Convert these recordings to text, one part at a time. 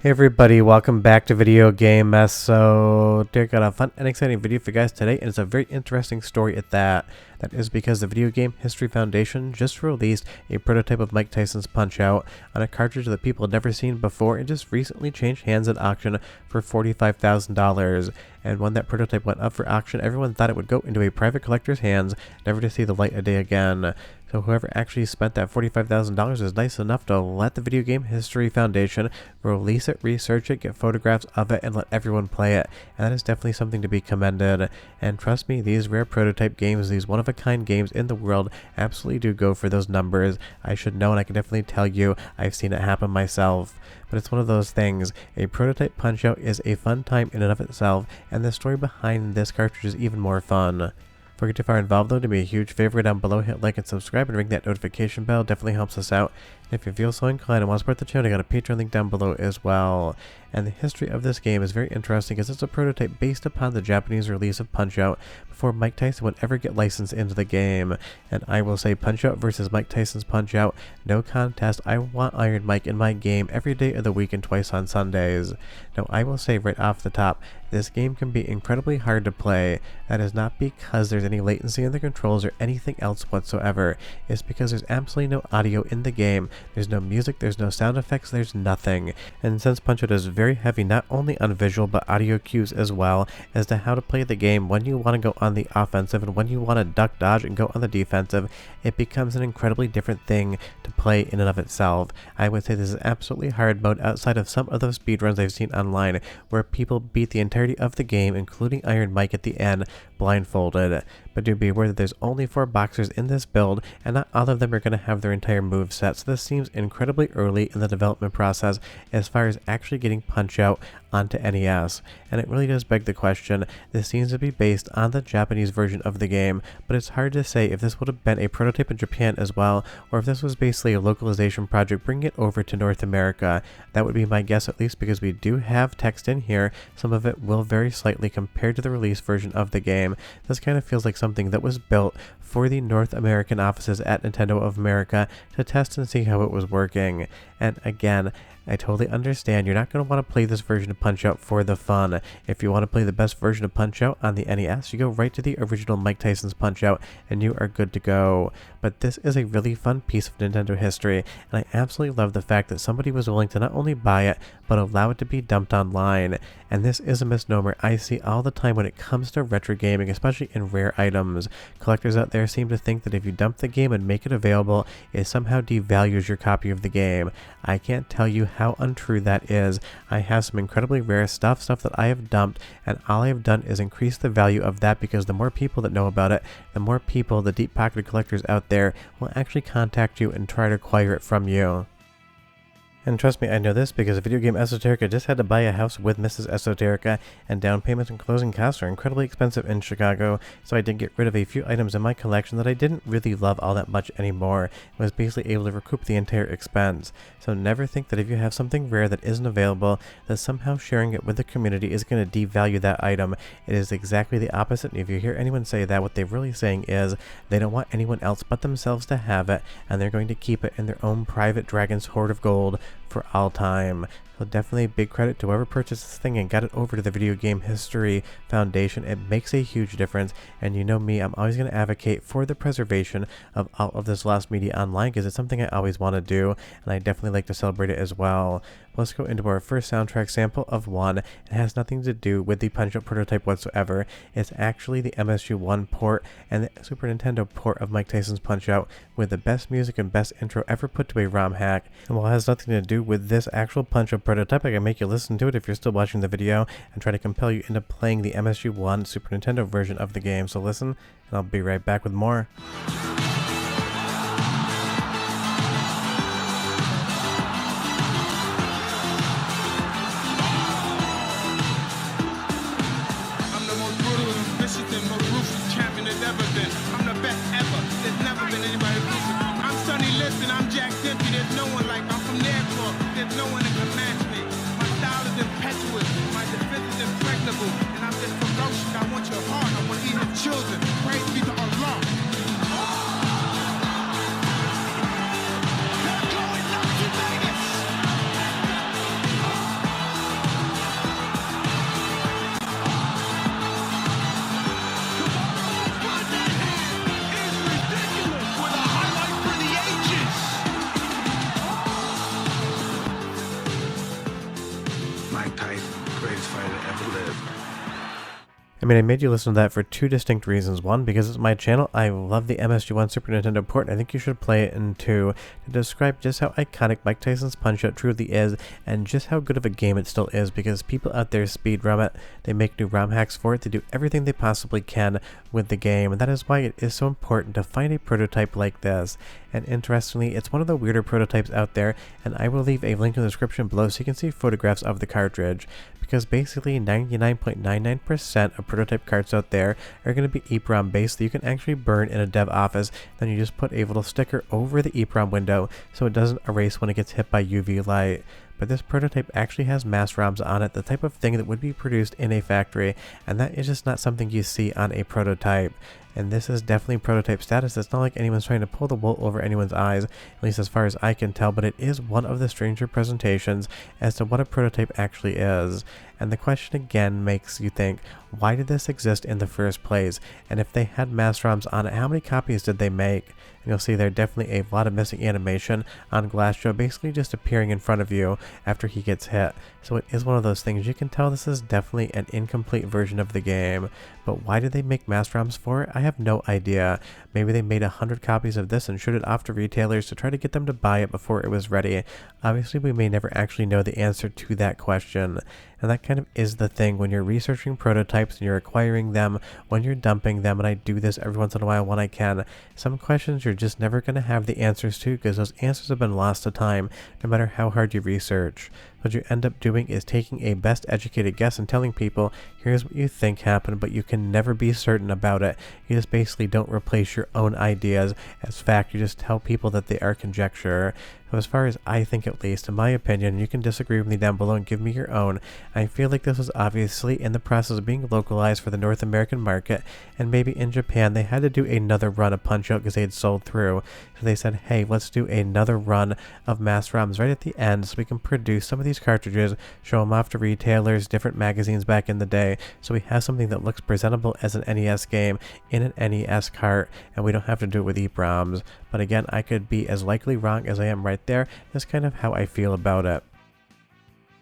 Hey everybody, welcome back to Video Game Mess. So, I got a fun and exciting video for you guys today, and it's a very interesting story at that. That is because the Video Game History Foundation just released a prototype of Mike Tyson's Punch-Out on a cartridge that people had never seen before and just recently changed hands at auction for $45,000. And when that prototype went up for auction, everyone thought it would go into a private collector's hands, never to see the light of day again. So whoever actually spent that $45,000 is nice enough to let the Video Game History Foundation release it, research it, get photographs of it, and let everyone play it. And that is definitely something to be commended. And trust me, these rare prototype games, these one-of-a-kind games in the world, absolutely do go for those numbers. I should know, and I can definitely tell you, I've seen it happen myself. But it's one of those things. A prototype Punch-Out is a fun time in and of itself, and the story behind this cartridge is even more fun. Before we get too far involved though, do me a huge favor down below, hit like and subscribe and ring that notification bell, definitely helps us out. And if you feel so inclined and want to support the channel, I got a Patreon link down below as well. And the history of this game is very interesting because it's a prototype based upon the Japanese release of Punch-Out before Mike Tyson would ever get licensed into the game. And I will say Punch-Out versus Mike Tyson's Punch-Out, no contest. I want Iron Mike in my game every day of the week and twice on Sundays. Now I will say right off the top, this game can be incredibly hard to play. That is not because there's any latency in the controls or anything else whatsoever. It's because there's absolutely no audio in the game. There's no music, there's no sound effects, there's nothing. And since Punch-Out is very heavy not only on visual but audio cues as well as to how to play the game when you want to go on the offensive and when you want to duck dodge and go on the defensive, it becomes an incredibly different thing to play in and of itself. I would say this is absolutely hard mode outside of some of those speedruns I've seen online where people beat the entirety of the game, including Iron Mike at the end, blindfolded. But do be aware that there's only 4 boxers in this build, and not all of them are going to have their entire move set, so this seems incredibly early in the development process as far as actually getting Punch-Out onto NES. And it really does beg the question, this seems to be based on the Japanese version of the game, but it's hard to say if this would have been a prototype in Japan as well, or if this was basically a localization project bringing it over to North America. That would be my guess, at least because we do have text in here. Some of it will vary slightly compared to the release version of the game. This kind of feels like something that was built for the North American offices at Nintendo of America to test and see how it was working. And again, I totally understand you're not going to want to play this version of Punch-Out for the fun. If you want to play the best version of Punch-Out on the NES, you go right to the original Mike Tyson's Punch-Out and you are good to go. But this is a really fun piece of Nintendo history, and I absolutely love the fact that somebody was willing to not only buy it, but allow it to be dumped online. And this is a misnomer I see all the time when it comes to retro gaming, especially in rare items. Collectors out there seem to think that if you dump the game and make it available, it somehow devalues your copy of the game. I can't tell you how untrue that is. I have some incredibly rare stuff that I have dumped, and all I have done is increase the value of that because the more people that know about it, the more people, the deep-pocketed collectors out there, will actually contact you and try to acquire it from you. And trust me, I know this because Video Game Esoterica just had to buy a house with Mrs. Esoterica, and down payments and closing costs are incredibly expensive in Chicago, so I did get rid of a few items in my collection that I didn't really love all that much anymore, and was basically able to recoup the entire expense. So never think that if you have something rare that isn't available, that somehow sharing it with the community is going to devalue that item. It is exactly the opposite, and if you hear anyone say that, what they're really saying is they don't want anyone else but themselves to have it, and they're going to keep it in their own private dragon's hoard of gold for all time. So definitely big credit to whoever purchased this thing and got it over to the Video Game History Foundation. It makes a huge difference, and you know me, I'm always going to advocate for the preservation of all of this lost media online because it's something I always want to do, and I definitely like to celebrate it as well. Let's go into our first soundtrack sample of one. It has nothing to do with the Punch-Out prototype whatsoever. It's actually the MSU1 port and the Super Nintendo port of Mike Tyson's Punch-Out with the best music and best intro ever put to a ROM hack. And while it has nothing to do with this actual Punch-Out prototype, I can make you listen to it if you're still watching the video and try to compel you into playing the MSU1 Super Nintendo version of the game. So listen, and I'll be right back with more. Children, praise be to Allah. They're going nuts in Vegas. Mike Tyson, greatest fighter ever lived. I mean, I made you listen to that for two distinct reasons. One, because it's my channel. I love the MSG1 Super Nintendo port. I think you should play it. And two, to describe just how iconic Mike Tyson's Punch-Out truly is and just how good of a game it still is, because people out there speed ROM it, they make new ROM hacks for it, they do everything they possibly can with the game, and that is why it is so important to find a prototype like this. And interestingly, it's one of the weirder prototypes out there, and I will leave a link in the description below so you can see photographs of the cartridge, because basically 99.99% of prototype carts out there are going to be EEPROM based that you can actually burn in a dev office. Then you just put a little sticker over the EEPROM window so it doesn't erase when it gets hit by UV light. But this prototype actually has mass ROMs on it, the type of thing that would be produced in a factory, and that is just not something you see on a prototype. And this is definitely prototype status. It's not like anyone's trying to pull the wool over anyone's eyes, at least as far as I can tell, but it is one of the stranger presentations as to what a prototype actually is. And the question again makes you think, why did this exist in the first place? And if they had mass ROMs on it, how many copies did they make? And you'll see there definitely a lot of missing animation on Glass Joe basically just appearing in front of you after he gets hit. So it is one of those things, you can tell this is definitely an incomplete version of the game. But why did they make mass ROMs for it? I have no idea. Maybe they made 100 copies of this and showed it off to retailers to try to get them to buy it before it was ready. Obviously, we may never actually know the answer to that question. And that kind of is the thing when you're researching prototypes and you're acquiring them, when you're dumping them, and I do this every once in a while when I can, some questions you're just never going to have the answers to because those answers have been lost to time, no matter how hard you research. What you end up doing is taking a best educated guess and telling people, here's what you think happened, but you can never be certain about it. You just basically don't replace your own ideas as fact, you just tell people that they are conjecture. So as far as I think, at least, in my opinion, you can disagree with me down below and give me your own, I feel like this was obviously in the process of being localized for the North American market, and maybe in Japan they had to do another run of Punch-Out because they had sold through. So they said, hey, let's do another run of mass ROMs right at the end so we can produce some of these cartridges, show them off to retailers, different magazines back in the day, so we have something that looks presentable as an NES game in an NES cart, and we don't have to do it with EEPROMs. But again, I could be as likely wrong as I am right there. That's kind of how I feel about it.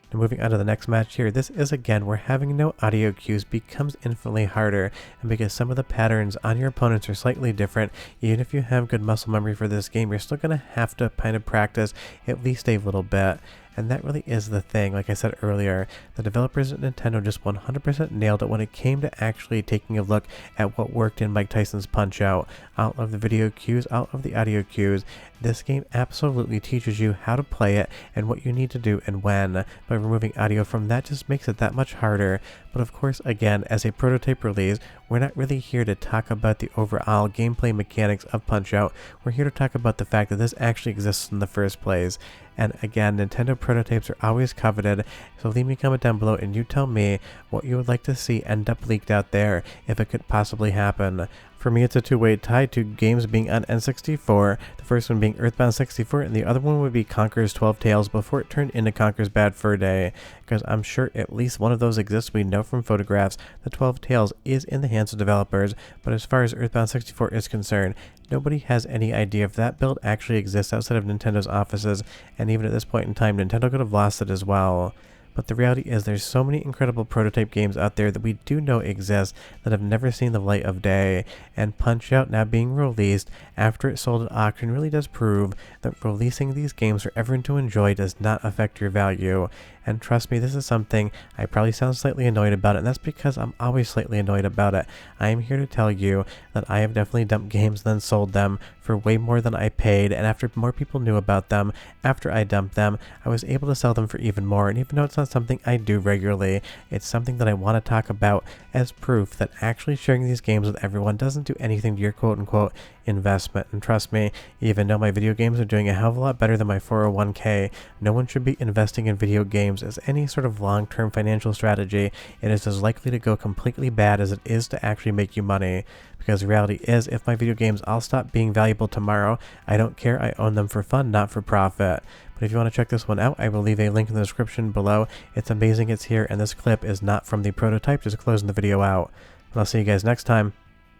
And moving on to the next match here, this is again where having no audio cues becomes infinitely harder, and because some of the patterns on your opponents are slightly different, even if you have good muscle memory for this game, you're still going to have to kind of practice at least a little bit. And that really is the thing. Like I said earlier, the developers at Nintendo just 100% nailed it when it came to actually taking a look at what worked in Mike Tyson's Punch-Out. Out of the video cues, out of the audio cues, this game absolutely teaches you how to play it and what you need to do and when. By removing audio from that just makes it that much harder. But of course, again, as a prototype release, we're not really here to talk about the overall gameplay mechanics of Punch-Out. We're here to talk about the fact that this actually exists in the first place. And again, Nintendo prototypes are always coveted, so leave me a comment down below and you tell me what you would like to see end up leaked out there, if it could possibly happen. For me, it's a two-way tie, two games being on N64, the first one being Earthbound 64, and the other one would be Conker's 12 Tales before it turned into Conker's Bad Fur Day, because I'm sure at least one of those exists. We know from photographs that 12 Tales is in the hands of developers, but as far as Earthbound 64 is concerned, nobody has any idea if that build actually exists outside of Nintendo's offices, and even at this point in time, Nintendo could have lost it as well. But the reality is there's so many incredible prototype games out there that we do know exist that have never seen the light of day, and Punch-Out now being released after it sold at auction really does prove that releasing these games for everyone to enjoy does not affect your value. And trust me, this is something I probably sound slightly annoyed about, and that's because I'm always slightly annoyed about it. I am here to tell you that I have definitely dumped games and then sold them for way more than I paid, and after more people knew about them, after I dumped them, I was able to sell them for even more. And even though it's not something I do regularly, it's something that I want to talk about as proof that actually sharing these games with everyone doesn't do anything to your quote-unquote investment. And trust me, even though my video games are doing a hell of a lot better than my 401k, no one should be investing in video games as any sort of long-term financial strategy. It is as likely to go completely bad as it is to actually make you money. Because the reality is, if my video games all stop being valuable tomorrow, I don't care. I own them for fun, not for profit. But if you want to check this one out, I will leave a link in the description below. It's amazing it's here, and this clip is not from the prototype, just closing the video out. But I'll see you guys next time.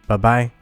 Bye-bye.